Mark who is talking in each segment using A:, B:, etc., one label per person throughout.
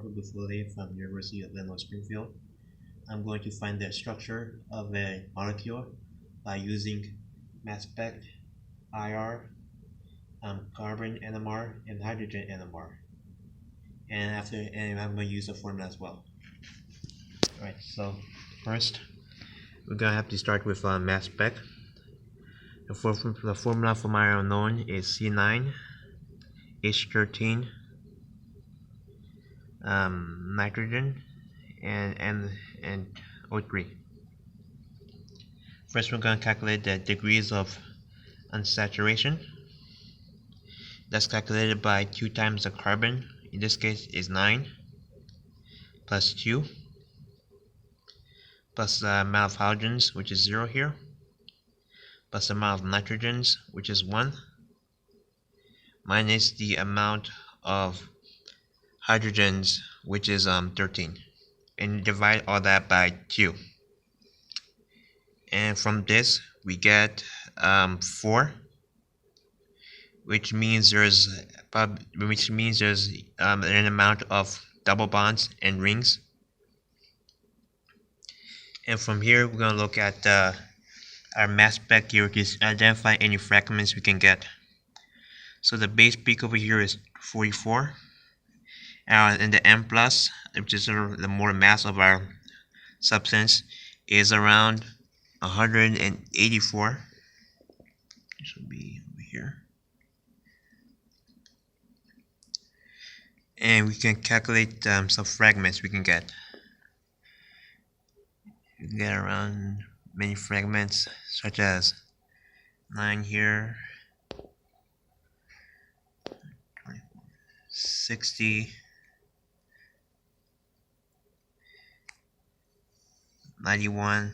A: Olivier Bufole from University of Illinois Springfield. I'm going to find the structure of a molecule by using mass spec, IR, carbon NMR, and hydrogen NMR. And I'm going to use the formula as well. Alright, so first we're going to have to start with mass spec. The formula for my unknown is C9, H13, nitrogen, and O3. First, we're going to calculate the degrees of unsaturation. That's calculated by 2 times the carbon. In this case, is 9 plus 2 plus the amount of hydrogens, which is 0 here, plus the amount of nitrogens, which is 1, minus the amount of hydrogens, which is 13, and divide all that by 2. And from this we get 4, which means there's an amount of double bonds and rings. And from here we're going to look at our mass spec here to identify any fragments we can get. So the base peak over here is 44, and the M plus, which is the more mass of our substance, is around 184. This will be over here. And we can calculate some fragments we can get. You can get around many fragments, such as 9 here, 60, 91,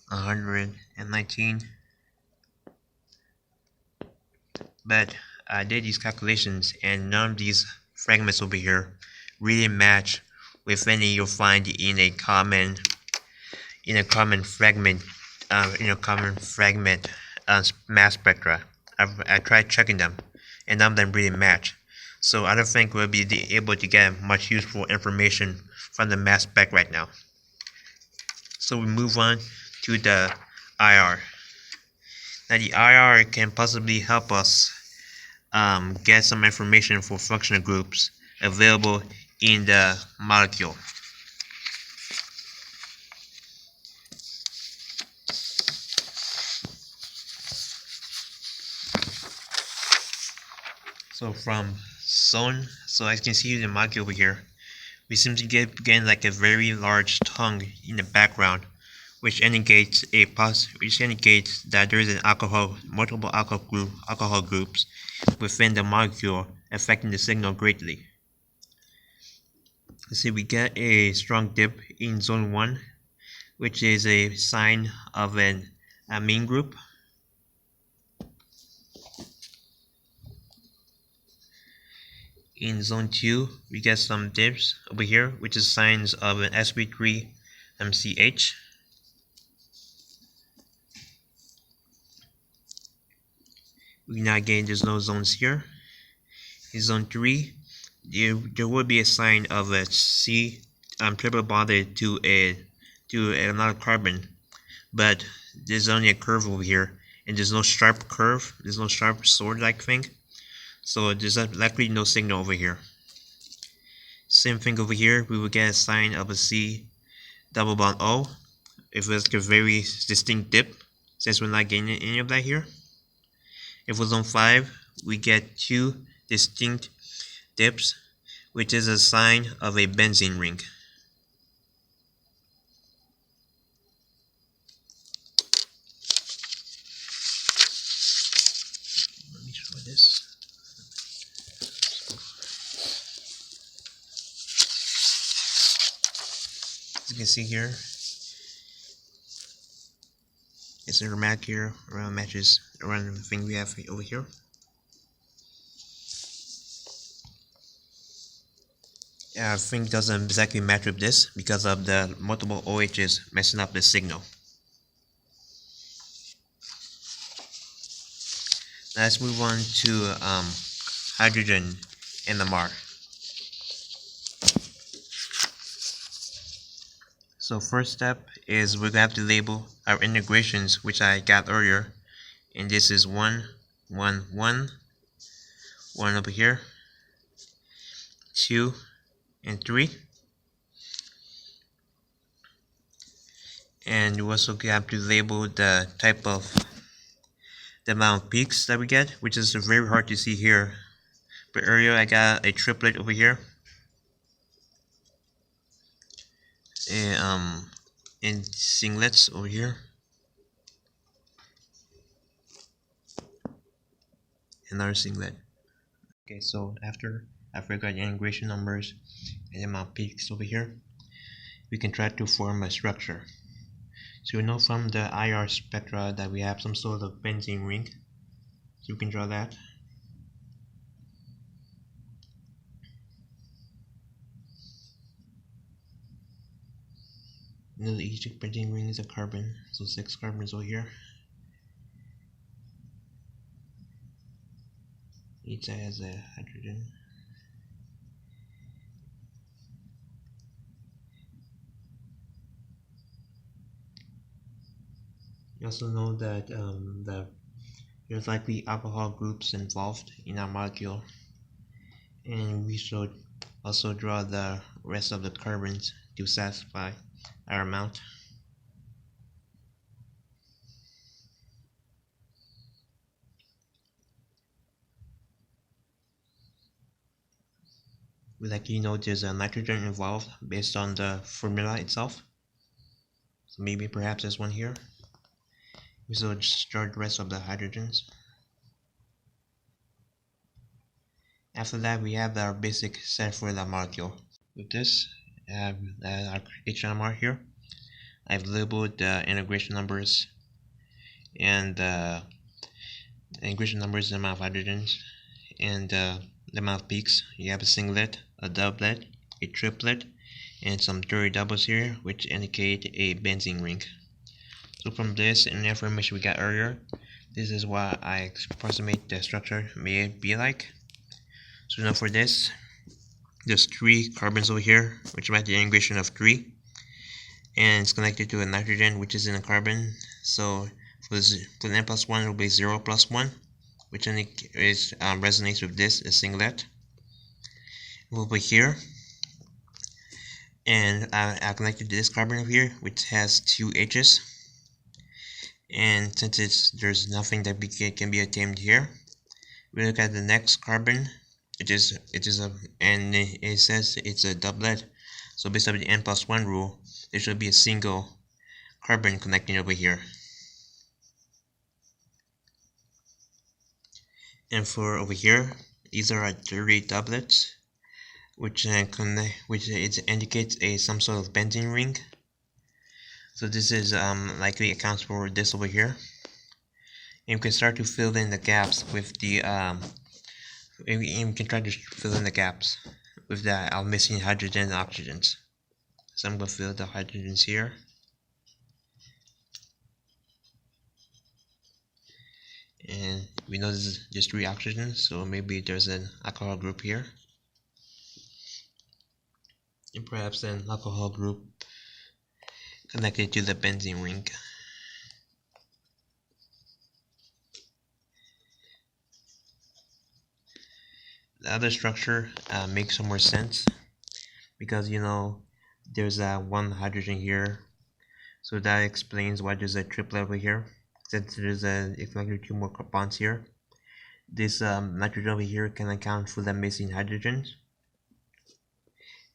A: 119. But I did these calculations, and none of these fragments over here really match with any you'll find in a common fragment mass spectra. I tried checking them, and none of them really match. So I don't think we'll be able to get much useful information from the mass spec right now. So we move on to the IR. Now the IR can possibly help us get some information for functional groups available in the molecule. So from zone, so as you can see the molecule over here, we seem to get like a very large tongue in the background, which indicates that there is an multiple alcohol groups within the molecule, affecting the signal greatly. See, we get a strong dip in zone 1, which is a sign of an amine group. In zone 2, we get some dips over here, which is signs of an sp3 MCH. We now again, there's no zones here. In zone 3, there will be a sign of a C triple bonded to another carbon, but there's only a curve over here, and there's no sharp curve. There's no sharp sword-like thing, so there's likely no signal over here. Same thing over here. We will get a sign of a C double bond O if it's a very distinct dip, since we're not getting any of that here. If it's zone 5, we get 2 distinct dips, which is a sign of a benzene ring. Let me try this. As you can see here, it's a dramatic here around matches around the thing we have over here. I think doesn't exactly match with this because of the multiple OHs messing up the signal. Let's move on to hydrogen NMR. So first step is we're gonna have to label our integrations, which I got earlier, and this is 1, 1, 1, 1 over here, 2, and 3. And you also have to label the type of the amount of peaks that we get, which is very hard to see here. But earlier I got a triplet over here, and singlets over here, another singlet. Okay, so after I've got the integration numbers and the amount of peaks over here, we can try to form a structure. So we know from the IR spectra that we have some sort of benzene ring. So we can draw that. You know, each benzene ring is a carbon, so 6 carbons over here. Each side has a hydrogen. You also know that there's likely alcohol groups involved in our molecule, and we should also draw the rest of the carbons to satisfy our amount. We likely know there's a nitrogen involved based on the formula itself. So maybe perhaps there's one here. We should just draw the rest of the hydrogens. After that, we have our basic set for the molecule. With this, I have our HNMR here. I've labeled the integration numbers and the integration numbers, the amount of hydrogens, and the amount of peaks. You have a singlet, a doublet, a triplet, and some 30 doubles here, which indicate a benzene ring. So from this and the information we got earlier, this is what I approximate the structure may be like. So now for this, there's 3 carbons over here, which might be the integration of 3, and it's connected to a nitrogen, which is in a carbon. So for the n plus 1, it will be 0 plus 1, which resonates with this, a singlet. Over here, and I connected to this carbon over here, which has 2 H's. And since there's nothing that can be obtained here, we look at the next carbon. It is and it says it's a doublet. So based on the n plus 1 rule, there should be a single carbon connecting over here. And for over here, these are our 30 doublets, which indicates some sort of benzene ring. So this is likely accounts for this over here. And we can start to fill in the gaps with the we can try to fill in the gaps with the missing hydrogen and oxygens. So I'm going to fill the hydrogens here. And we know this is just 3 oxygens, so maybe there's an alcohol group here. And perhaps an alcohol group connected to the benzene ring. The other structure makes some more sense because there's one hydrogen here, so that explains why there's a triplet over here. Since there's exactly 2 more bonds here, this nitrogen over here can account for the missing hydrogens,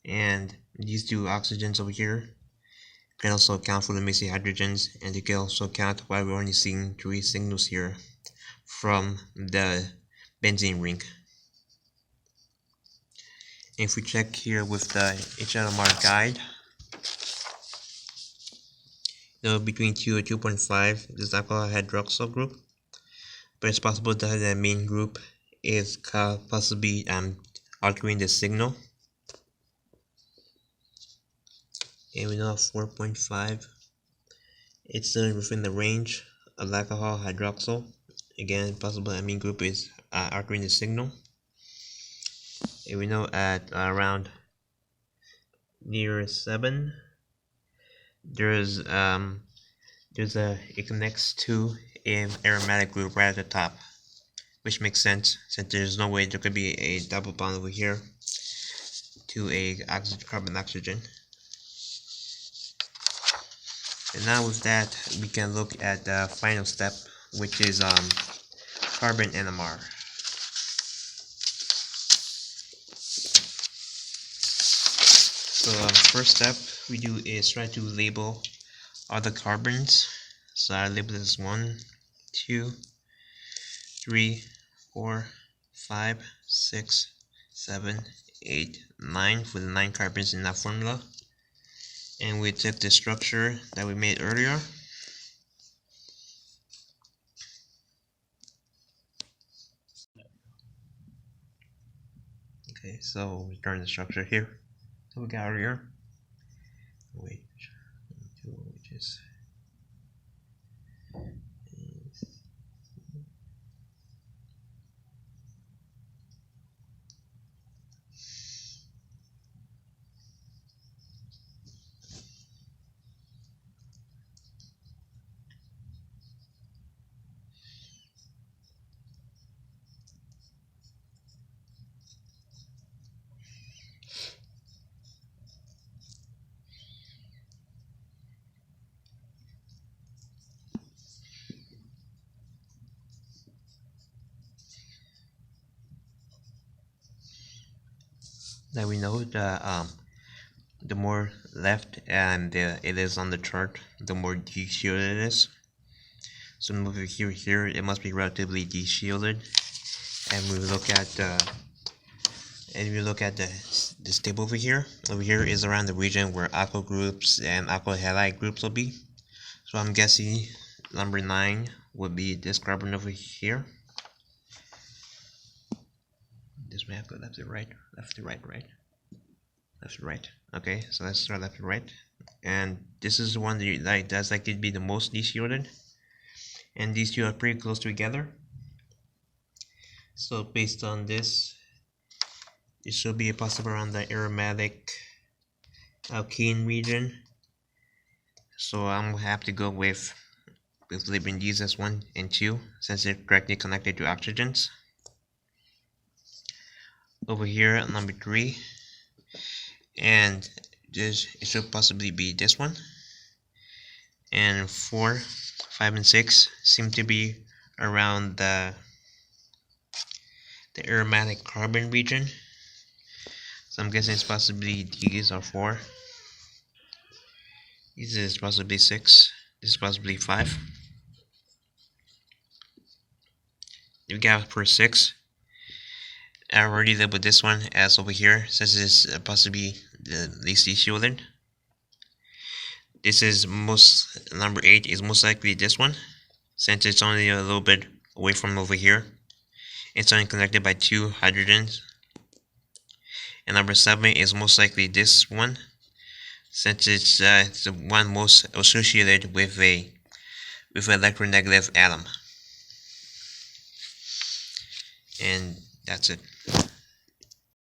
A: and these 2 oxygens over here can also account for the missing hydrogens, and they can also account why we're only seeing 3 signals here from the benzene ring. If we check here with the HNMR guide, between 2 and 2.5 this alcohol hydroxyl group, but it's possible that the main group is possibly altering the signal. And we know at 4.5 it's still within the range of alcohol hydroxyl. Again, possible amine group is altering the signal. we know at around near 7 there's it connects to an aromatic group right at the top, which makes sense since there's no way there could be a double bond over here to a carbon oxygen. And now with that, we can look at the final step, which is carbon NMR. So first step we do is try to label all the carbons. So I label this 1, 2, 3, 4, 5, 6, 7, 8, 9 for the 9 carbons in that formula. And we took the structure that we made earlier. Okay, so we turn the structure here. So we got earlier. Wait, which is that we know the more left and it is on the chart, the more deshielded it is. So over here, it must be relatively deshielded. And we look at this table over here. Over here is around the region where alkyl groups and alkyl halide groups will be. So I'm guessing number 9 would be this carbon over here. This may have to go left to right, left to right, right, left to right. Okay, so let's start left to right. And this is the one that's likely to be the most deshielded. And these two are pretty close together. So based on this, it should be possible around the aromatic alkene region. So I'm gonna have to go with labeling these as 1 and 2 since they're directly connected to oxygens. Over here at number 3, and it should possibly be this one. And 4, 5, and 6 seem to be around the aromatic carbon region. So I'm guessing it's possibly these are 4. This is possibly 6. This is possibly 5. We got for 6. I already labeled this one as over here since it's possibly the least deshielded. This is number 8 is most likely this one since it's only a little bit away from over here. It's only connected by 2 hydrogens. And number 7 is most likely this one since it's the one most associated with an electronegative atom. And that's it.